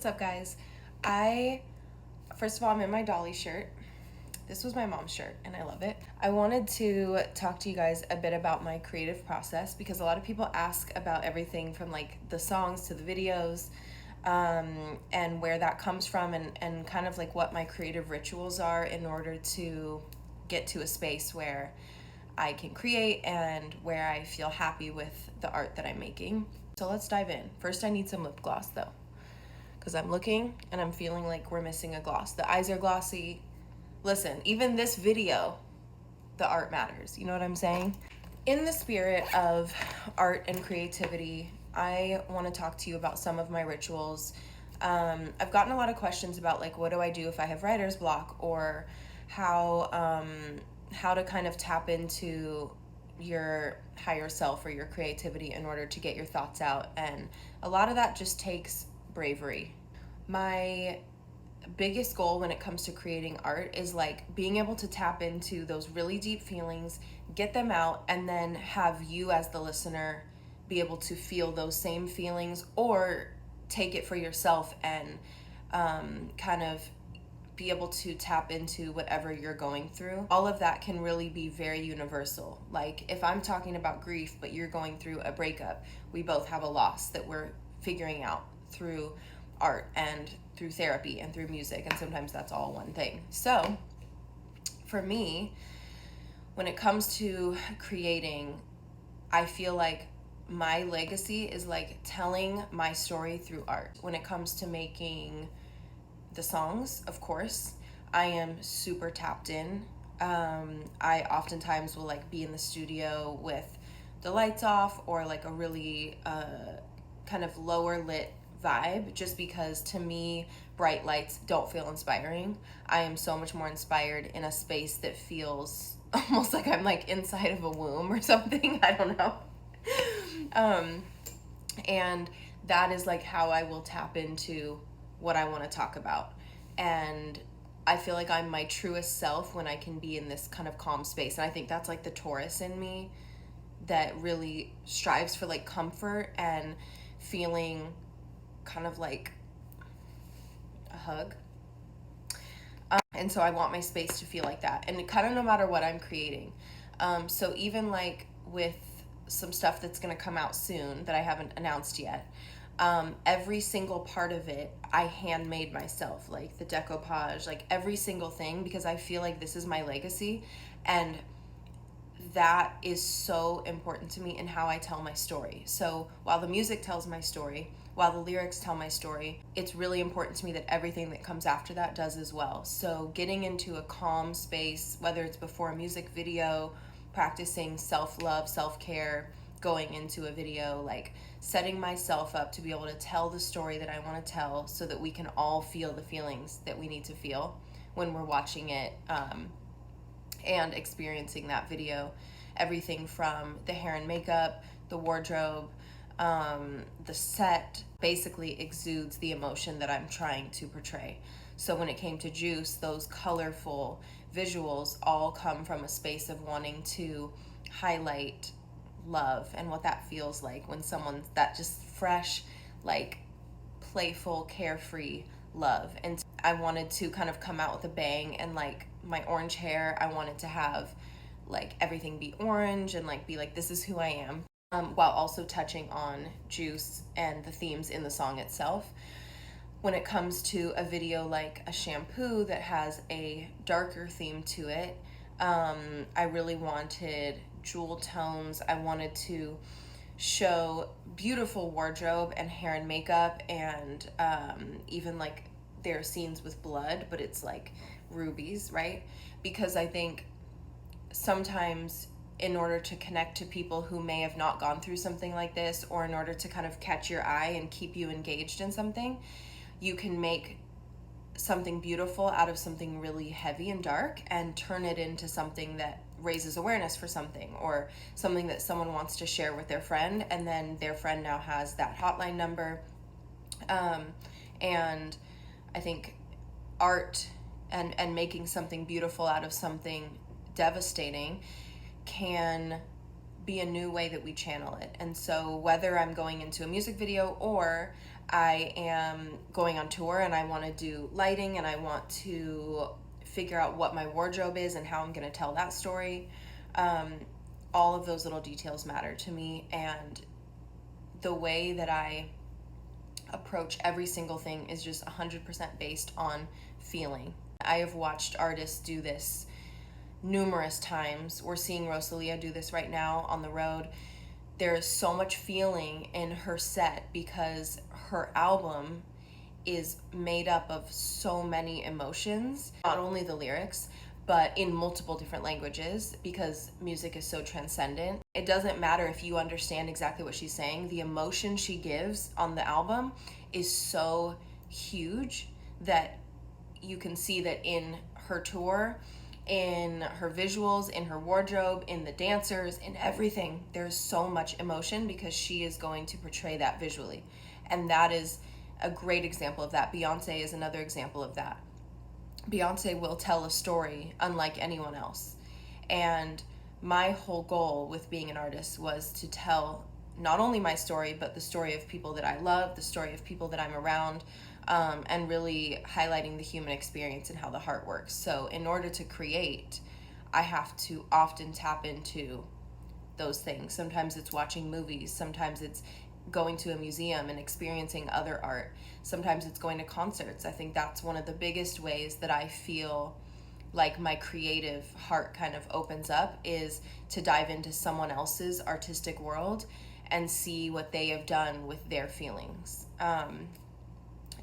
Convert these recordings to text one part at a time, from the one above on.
What's up, guys? First of all, I'm in my Dolly shirt. This was my mom's shirt, and I love it. I wanted to talk to you guys a bit about my creative process because a lot of people ask about everything from like the songs to the videos, and where that comes from, and kind of like what my creative rituals are in order to get to a space where I can create and where I feel happy with the art that I'm making. So let's dive in. First, I need some lip gloss though, because I'm looking and I'm feeling like we're missing a gloss. The eyes are glossy. Listen, even this video, the art matters. You know what I'm saying? In the spirit of art and creativity, I want to talk to you about some of my rituals. I've gotten a lot of questions about like, what do I do if I have writer's block, or how to kind of tap into your higher self or your creativity in order to get your thoughts out. And a lot of that just takes bravery. My biggest goal when it comes to creating art is like being able to tap into those really deep feelings, get them out, and then have you as the listener be able to feel those same feelings or take it for yourself and kind of be able to tap into whatever you're going through. All of that can really be very universal. Like if I'm talking about grief, but you're going through a breakup, we both have a loss that we're figuring out through art and through therapy and through music, and sometimes that's all one thing. So for me, when it comes to creating, I feel like my legacy is like telling my story through art. When it comes to making the songs, of course, I am super tapped in. I oftentimes will like be in the studio with the lights off or like a really kind of lower lit vibe, just because to me bright lights don't feel inspiring. I am so much more inspired in a space that feels almost like I'm like inside of a womb or something. I don't know. And that is like how I will tap into what I want to talk about. And I feel like I'm my truest self when I can be in this kind of calm space. And I think that's like the Taurus in me that really strives for like comfort and feeling kind of like a hug. And so I want my space to feel like that. And kind of no matter what I'm creating. So even like with some stuff that's going to come out soon that I haven't announced yet, every single part of it I handmade myself, like the decoupage, like every single thing, because I feel like this is my legacy, and that is so important to me in how I tell my story. So while the music tells my story, while the lyrics tell my story, it's really important to me that everything that comes after that does as well. So getting into a calm space, whether it's before a music video, practicing self-love, self-care, going into a video, like setting myself up to be able to tell the story that I want to tell so that we can all feel the feelings that we need to feel when we're watching it, and experiencing that video. Everything from the hair and makeup, the wardrobe, the set basically exudes the emotion that I'm trying to portray. So when it came to Juice, those colorful visuals all come from a space of wanting to highlight love and what that feels like when someone's that just fresh, like playful, carefree love. And I wanted to kind of come out with a bang, and like my orange hair, I wanted to have like everything be orange and like be like, this is who I am, while also touching on Juice and the themes in the song itself. When it comes to a video like a Shampoo that has a darker theme to it, I really wanted jewel tones. I wanted to show beautiful wardrobe and hair and makeup, and even like there are scenes with blood, but it's like rubies, right? Because I think sometimes in order to connect to people who may have not gone through something like this, or in order to kind of catch your eye and keep you engaged in something, you can make something beautiful out of something really heavy and dark and turn it into something that raises awareness for something, or something that someone wants to share with their friend, and then their friend now has that hotline number. And I think art and making something beautiful out of something devastating can be a new way that we channel it. And so whether I'm going into a music video or I am going on tour and I want to do lighting and I want to figure out what my wardrobe is and how I'm going to tell that story. Um, all of those little details matter to me, and the way that I approach every single thing is just 100% based on feeling. I have watched artists do this numerous times. We're seeing Rosalia do this right now on the road. There is so much feeling in her set because her album is made up of so many emotions, not only the lyrics, but in multiple different languages, because music is so transcendent. It doesn't matter if you understand exactly what she's saying, the emotion she gives on the album is so huge that you can see that in her tour, in her visuals, in her wardrobe, in the dancers, in everything. There's so much emotion because she is going to portray that visually. And that is a great example of that. Beyoncé is another example of that. Beyoncé will tell a story unlike anyone else. And my whole goal with being an artist was to tell not only my story, but the story of people that I love, the story of people that I'm around, and really highlighting the human experience and how the heart works. So, in order to create, I have to often tap into those things. Sometimes it's watching movies, sometimes it's going to a museum and experiencing other art, sometimes it's going to concerts. I think that's one of the biggest ways that I feel like my creative heart kind of opens up, is to dive into someone else's artistic world and see what they have done with their feelings.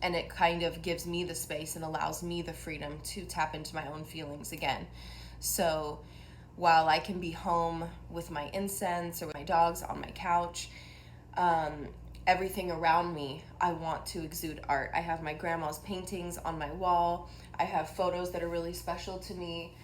And it kind of gives me the space and allows me the freedom to tap into my own feelings again. So while I can be home with my incense or with my dogs on my couch, everything around me, I want to exude art. I have my grandma's paintings on my wall. I have photos that are really special to me.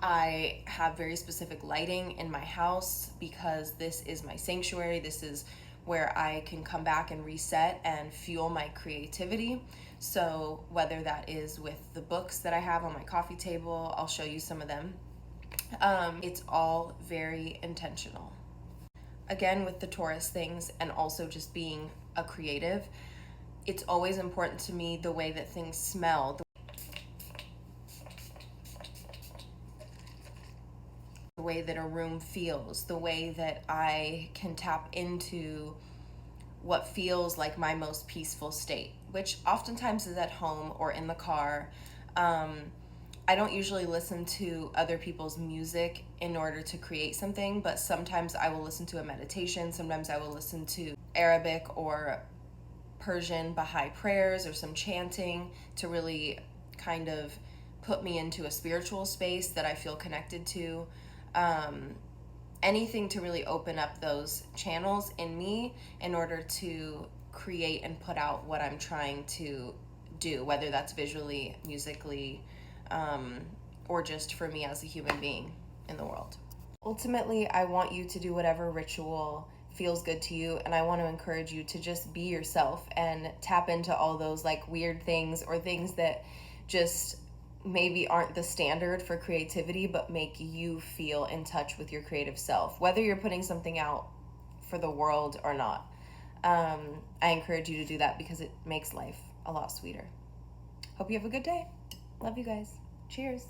I have very specific lighting in my house because this is my sanctuary. This is where I can come back and reset and fuel my creativity. So whether that is with the books that I have on my coffee table, I'll show you some of them. It's all very intentional. Again, with the Taurus things and also just being a creative, it's always important to me the way that things smell, the way that a room feels, the way that I can tap into what feels like my most peaceful state, which oftentimes is at home or in the car. I don't usually listen to other people's music in order to create something, but sometimes I will listen to a meditation, sometimes I will listen to Arabic or Persian Baha'i prayers or some chanting to really kind of put me into a spiritual space that I feel connected to. Anything to really open up those channels in me in order to create and put out what I'm trying to do, whether that's visually, musically, or just for me as a human being in the world. Ultimately, I want you to do whatever ritual feels good to you, and I want to encourage you to just be yourself and tap into all those like weird things or things that just maybe aren't the standard for creativity but make you feel in touch with your creative self, whether you're putting something out for the world or not. I encourage you to do that because it makes life a lot sweeter. Hope you have a good day. Love you guys. Cheers.